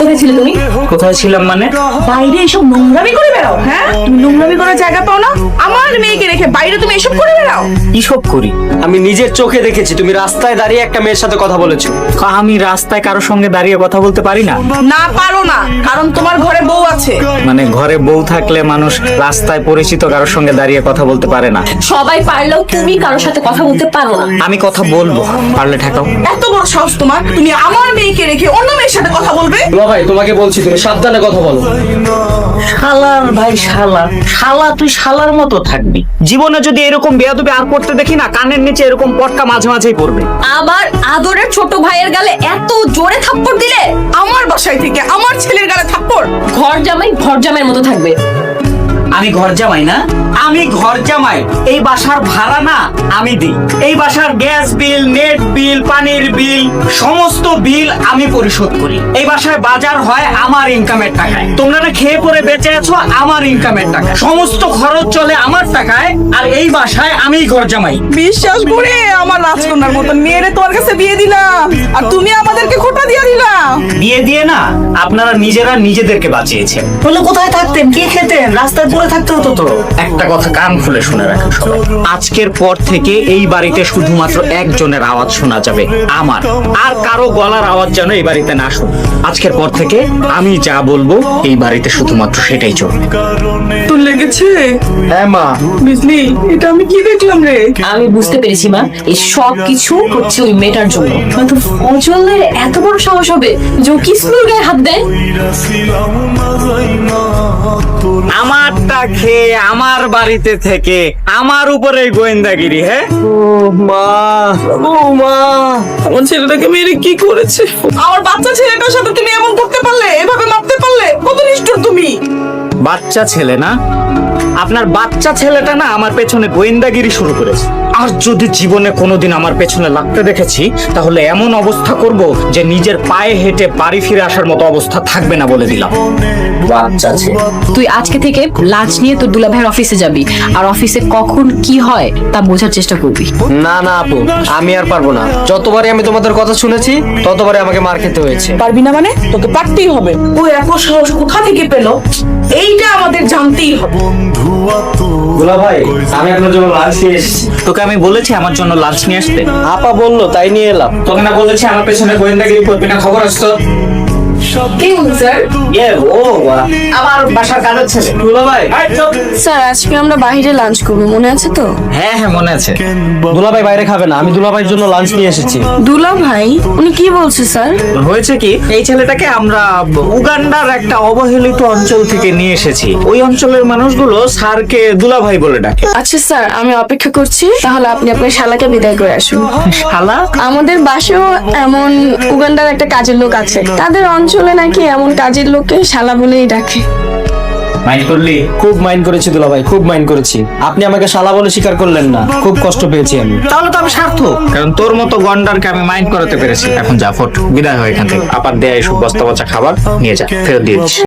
কোথায় ছিলে তুমি? কোথায় ছিলাম মানে? বাইরে এসব নোংরামি করে বেড়াও। হ্যাঁ, তুমি নোংরামি করার জায়গা পাও না? আমার মেয়েকে রেখে বাইরে তুমি এসব করে বেড়াও। কি সব করি? আমি নিজের চোখে দেখেছি তুমি রাস্তায় দাঁড়িয়ে একটা মেয়ের সাথে কথা বলেছো। আমি রাস্তায় কারোর সঙ্গে দাঁড়িয়ে কথা বলতে পারি না? না পারো না, কারণ তোমার ঘরে বউ আছে। মানে ঘরে বউ থাকলে মানুষ রাস্তায় পরিচিত কারোর সঙ্গে দাঁড়িয়ে কথা বলতে পারে না? সবাই পারলেও তুমি কারোর সাথে কথা বলতে পারো না। আমি কথা বলবো, পারলে ঠেকাও। এত বড় সাহস তোমার, তুমি আমার মেয়েকে রেখে অন্য মেয়ের সাথে কথা বলবে? দুলা ভাই তোমাকে বলছি তুমি সাবধানে কথা বলো। শালার ভাই শালা, শালা তুই শালার মতো থাকবি। জীবনে যদি এরকম বেয়াদবি আর করতে দেখি না, কানের নিচে এরকম পটকা মাঝে মাঝেই পড়বে। আমার আদরের ছোট ভাইয়ের গালে এত জোরে থাপ্পড় দিলে? আমার বাসায় থেকে আমার ছেলের গালে থাপ্পড়? ঘর জামাই ঘর জামাইয়ের মতো থাকবে। আমি ঘর জামাই না, আমি ঘর জামাই। এই বাসার ভাড়া না আমি দিই। এই বাসার গ্যাস বিল, নেট বিল, পানির বিল, সমস্ত বিল আমি পরিশোধ করি। এই বাসায় বাজার হয় আমার ইনকামের টাকায়। তোমরা না খেয়ে পরে বেঁচে আছো আমার ইনকামের টাকায়। সমস্ত খরচ চলে আমার টাকায়, আর এই বাসায় আমিই ঘর জামাই। বিশ্বাস করে আমার রাজকন্যার মতন মেয়েরে তোমার কাছে বিয়ে দিলাম, আর তুমি আমাদেরকে খোটা দিয়ে দিলা। বিয়ে দিয়ে না আপনারা নিজেরা নিজেদেরকে বাঁচিয়েছেন। বলে কোথায় থাকতেন, কি খেতেন, রাস্তায় পড়ে থাকতে হতো তো। একটা কথা কান খুলে শুনে রাখেন সবাই, আজকের পর থেকে এই বাড়িতে শুধুমাত্র একজনের আওয়াজ শোনা যাবে, আমার। আর কারো গলার আওয়াজ যেন এই বাড়িতে না শুনে। আজকের পর থেকে আমি যা বলবো এই বাড়িতে শুধুমাত্র সেটাই চলবে। তোর লেগেছে? হ্যাঁ মা। বুঝলি এটা আমি কি দেখলাম রে? আমি বুঝতে পেরেছি মা, এই সব কিছু হচ্ছে ওই মেয়েটার জন্য। কিন্তু ফজলের এত বড় সাহস হবে যে ও কিসমুর গায়ে হাত দেয়? আমারটা খেয়ে আমার বাড়িতে থেকে আমার উপরে গোয়েন্দাগিরি। হ্যাঁ ও মা, ও মা, আমার ছেলেটাকে মেরে কি করেছে? আমার বাচ্চা ছেলেটার সাথে তুমি এমন করতে পারলে, এভাবে মারতে পারলে? কত নিষ্ঠুর তুমি। বাচ্চা ছেলে না, আপনার বাচ্চা ছেলেটা না আমার পেছনে গোয়েন্দাগিরি শুরু করেছে। আর যদি জীবনে কোনোদিন আমার পেছনে লাগতে দেখেছি, তাহলে এমন অবস্থা করব যে নিজের পায়ে হেঁটে বাড়ি ফিরে আসার মতো অবস্থা থাকবে না, বলে দিলাম। বাচ্চা ছেলে। তুই আজকে থেকে লাঞ্চ নিয়ে তোর দুলা ভাইয়ের অফিসে যাবি, আর অফিসে কখন কি হয় তা বোঝার চেষ্টা করবি। না না আপু, আমি আর পারবো না। যতবারই আমি তোমাদের কথা শুনেছি ততবারই আমাকে মার খেতে হয়েছে। পারবি না মানে? তোকে পারতেই হবে। ও এত সাহস কোথা থেকে পেলো এইটা আমাদের জানতেই হবে। দুলা ভাই আমি আপনার জন্য লাঞ্চ নিয়ে এসেছি। তোকে আমি বলেছি আমার জন্য লাঞ্চ নিয়ে আসতে? আপা বললো তাই নিয়ে এলাম। তোকে না বলেছি আমার পেছনে গোয়েন্দাগিরি করবি না, খবর আসতো? কি বলুন স্যার? আমার বাসার কাজের ছেলে। দুলা ভাই, স্যার আজকে আমরা বাইরে লাঞ্চ করবো, মনে আছে তো? হ্যাঁ হ্যাঁ মনে আছে। দুলা ভাই বাইরে খাবে না, আমি দুলা ভাইয়ের জন্য লাঞ্চ নিয়ে এসেছি। দুলা ভাই উনি কি বলছে স্যার? হয়েছে কি, এই ছেলেটাকে আমরা উগান্ডার একটা অবহেলিত অঞ্চল থেকে নিয়ে এসেছি। ওই অঞ্চলের মানুষগুলো স্যারকে দুলাভাই বলে ডাকে। আচ্ছা স্যার, আমি অপেক্ষা করছি, তাহলে আপনি আপনার শালাকে বিদায় করে আসুন। শালা? আমাদের বাসায়ও এমন উগান্ডার একটা কাজের লোক আছে, তাদের অঞ্চলে নাকি এমন কাজের লোককে শালা বলেই ডাকে। মাইন্ড করলি? খুব মাইন্ড করেছি দুলা ভাই, খুব মাইন্ড করেছি। আপনি আমাকে শালা বলে স্বীকার করলেন না, খুব কষ্ট পেয়েছি আমি। তাহলে তো আমি সার্থক, কারণ তোর মতো গন্ডারকে আমি মাইন্ড করাতে পেরেছি। এখন যা ফট, বিদায় হয় এখান থেকে। আপার দেয়া এইসব বস্তা বচা খাবার নিয়ে যা, ফেরত দিয়ে দিচ্ছি।